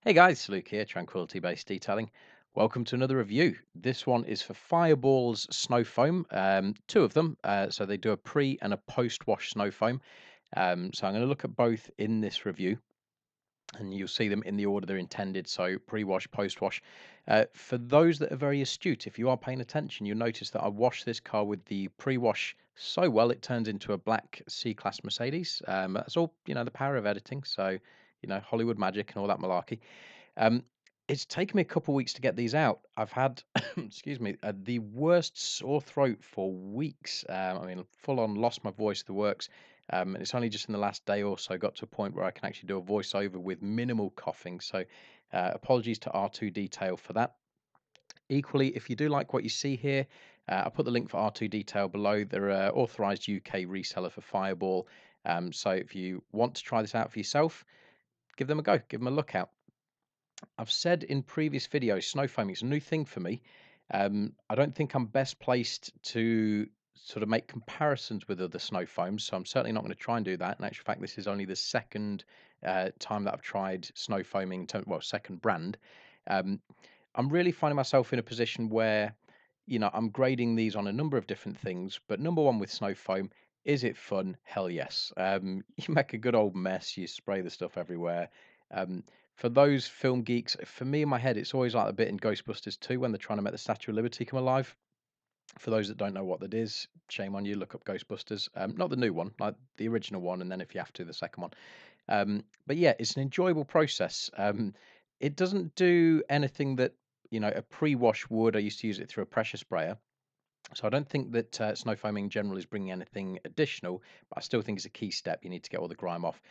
Hey guys, Luke here, Tranquility Based Detailing. Welcome to another review. This one is for Fireball's Snow Foam, two of them. So they do a pre and a post wash snow foam. So I'm going to look at both in this review and you'll see them in the order they're intended. So pre wash, post wash. For those that are very astute, if you are paying attention, you'll notice that I washed this car with the pre wash so well it turns into a black C Class Mercedes. That's all, the power of editing. So, Hollywood magic and all that malarkey. Um, it's taken me a couple of weeks to get these out. I've had, excuse me, the worst sore throat for weeks. Full on lost my voice, the works. And it's only just in the last day or so got to a point where I can actually do a voiceover with minimal coughing. So, apologies to R2 Detail for that. Equally, if you do like what you see here, I'll put the link for R2 Detail below. They're an authorized UK reseller for Fireball. So, if you want to try this out for yourself, give them a go, give them a look out. I've said in previous videos, snow foaming is a new thing for me. I don't think I'm best placed to sort of make comparisons with other snow foams, so I'm certainly not going to try and do that. In actual fact, this is only the second time that I've tried snow foaming, well, second brand. Um, I'm really finding myself in a position where, I'm grading these on a number of different things, but number one with snow foam, is it fun? Hell yes. You make a good old mess, you spray the stuff everywhere. Um, for those film geeks, for me in my head, it's always like the bit in Ghostbusters 2 when they're trying to make the Statue of Liberty come alive. For those that don't know what that is, shame on you, look up Ghostbusters. Not the new one, like the original one, and then if you have to, the second one. But yeah, it's an enjoyable process. It doesn't do anything that, a pre-wash would. I used to use it through a pressure sprayer. So I don't think that snow foaming in general is bringing anything additional, but I still think it's a key step. You need to get all the grime off.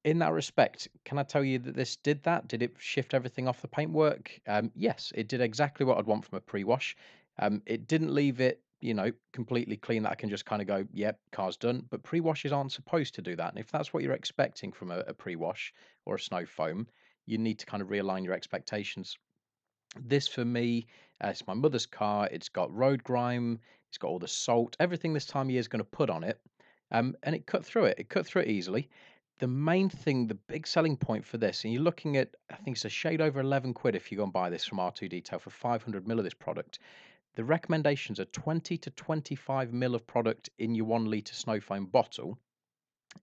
In that respect, can I tell you that this did that? Did it shift everything off the paintwork? Yes, it did exactly what I'd want from a pre-wash. It didn't leave it, completely clean that I can just kind of go, yep, car's done. But pre-washes aren't supposed to do that. And if that's what you're expecting from a pre-wash or a snow foam, you need to kind of realign your expectations. This for me, it's my mother's car. It's got road grime. It's got all the salt. Everything this time of year is going to put on it. And it cut through it. It cut through it easily. The main thing, the big selling point for this, and you're looking at, I think it's a shade over 11 quid if you go and buy this from R2 Detail for 500 mil of this product. The recommendations are 20 to 25 mil of product in your 1 litre snow foam bottle,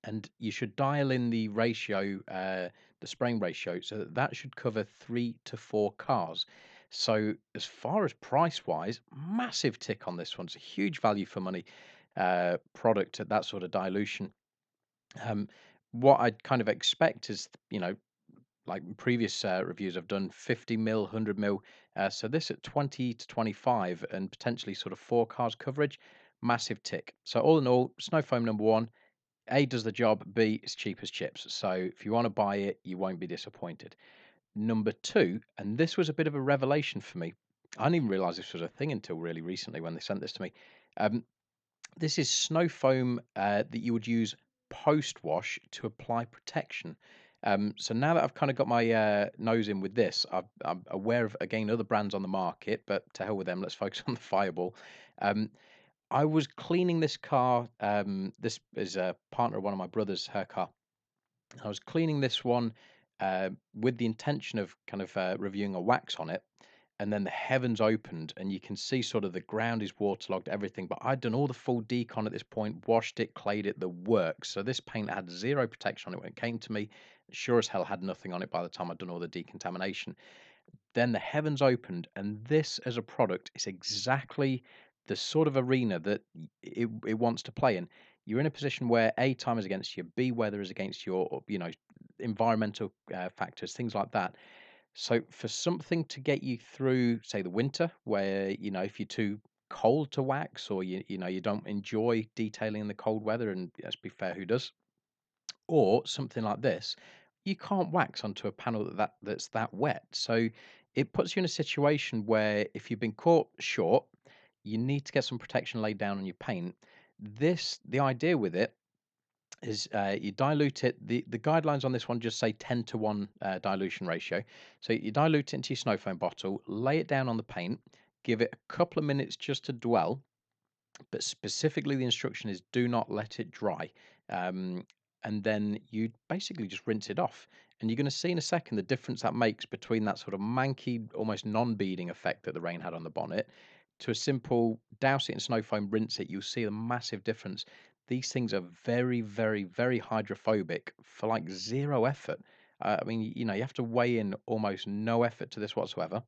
and you should dial in the ratio, the spraying ratio, so that should cover 3 to 4 cars. So as far as price wise, massive tick on this one. It's a huge value for money product at that sort of dilution. Um, what I'd kind of expect is, like previous reviews I've done 50 mil, 100 mil. So this at 20 to 25 and potentially sort of 4 cars coverage, massive tick. So all in all, snow foam number one, A does the job, B is cheap as chips. So if you want to buy it, you won't be disappointed. Number two, and this was a bit of a revelation for me. I didn't even realize this was a thing until really recently when they sent this to me. Um, this is snow foam that you would use post wash to apply protection. So now that I've kind of got my nose in with this, I'm aware of again other brands on the market, but to hell with them. Let's focus on the Fireball. Um, I was cleaning this car. This is a partner of one of my brothers, her car. I was cleaning this one with the intention of kind of reviewing a wax on it, and then the heavens opened, and you can see sort of the ground is waterlogged, everything. But I'd done all the full decon at this point, washed it, clayed it, the works. So this paint had zero protection on it when it came to me. Sure as hell had nothing on it by the time I'd done all the decontamination. Then the heavens opened, and this as a product is exactly the sort of arena that it wants to play in. You're in a position where A, time is against you, B, weather is against you, or, environmental factors, things like that. So for something to get you through, say, the winter, where, if you're too cold to wax or you don't enjoy detailing in the cold weather, and let's be fair, who does? Or something like this, you can't wax onto a panel that's that wet. So it puts you in a situation where if you've been caught short, you need to get some protection laid down on your paint. The idea with it is you dilute it. The guidelines on this one just say 10 to 1 dilution ratio. So you dilute it into your snow foam bottle, lay it down on the paint, give it a couple of minutes just to dwell, but specifically the instruction is do not let it dry. Um, and then you basically just rinse it off. And you're going to see in a second the difference that makes between that sort of manky, almost non-beading effect that the rain had on the bonnet to a simple douse it in snow foam, rinse it. You'll see a massive difference. These things are very, very, very hydrophobic for like zero effort. I mean, you have to weigh in almost no effort to this whatsoever.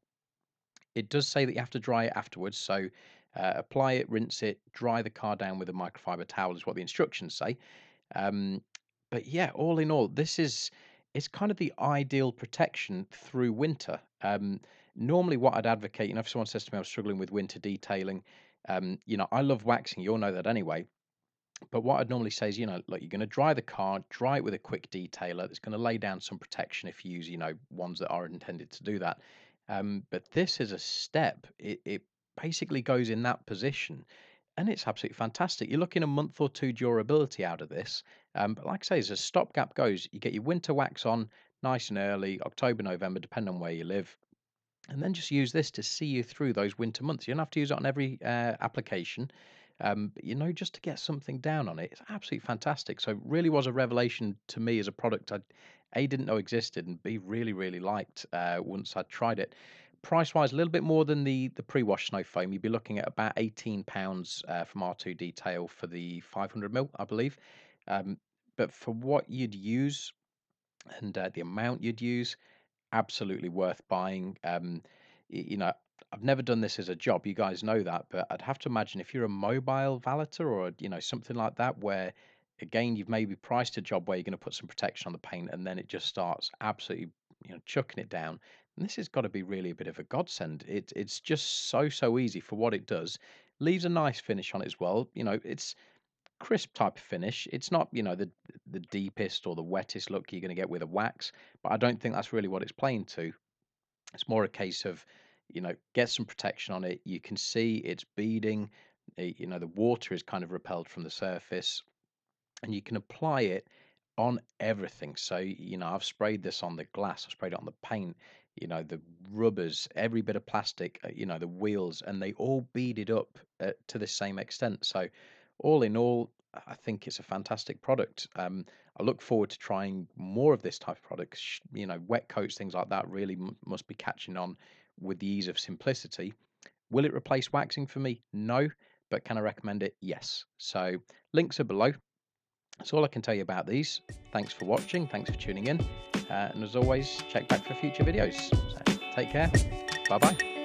It does say that you have to dry it afterwards, so apply it, rinse it, dry the car down with a microfiber towel is what the instructions say. Um, but yeah, all in all, it's kind of the ideal protection through winter. Normally, what I'd advocate, if someone says to me I'm struggling with winter detailing, I love waxing. You all know that anyway. But what I'd normally say is, look, you're going to dry the car, dry it with a quick detailer. That's going to lay down some protection if you use, ones that are intended to do that. But this is a step. It basically goes in that position, and it's absolutely fantastic. You're looking a month or two durability out of this. But like I say, as a stopgap goes, you get your winter wax on nice and early, October, November, depending on where you live, and then just use this to see you through those winter months. You don't have to use it on every application, but just to get something down on it, it's absolutely fantastic. So, it really was a revelation to me as a product I A didn't know existed, and B really really liked once I tried it. Price wise, a little bit more than the pre-wash snow foam. You'd be looking at about £18 from R2 Detail for the 500 ml, I believe. Um, but for what you'd use and the amount you'd use, absolutely worth buying. I've never done this as a job. You guys know that, but I'd have to imagine if you're a mobile valeter or something like that, where again you've maybe priced a job where you're going to put some protection on the paint, and then it just starts absolutely chucking it down. And this has got to be really a bit of a godsend. It's just so easy for what it does. Leaves a nice finish on it as well. It's crisp type of finish. It's not, the deepest or the wettest look you're going to get with a wax, but I don't think that's really what it's playing to. It's more a case of, get some protection on it. You can see it's beading. The water is kind of repelled from the surface, and you can apply it on everything. So, I've sprayed this on the glass, I've sprayed it on the paint, the rubbers, every bit of plastic, the wheels, and they all beaded up to the same extent. So, all in all, I think it's a fantastic product. I look forward to trying more of this type of product. Wet coats, things like that, really must be catching on with the ease of simplicity. Will it replace waxing for me? No. But can I recommend it? Yes. So, links are below. That's all I can tell you about these. Thanks for watching. Thanks for tuning in. And as always, check back for future videos. So take care. Bye bye.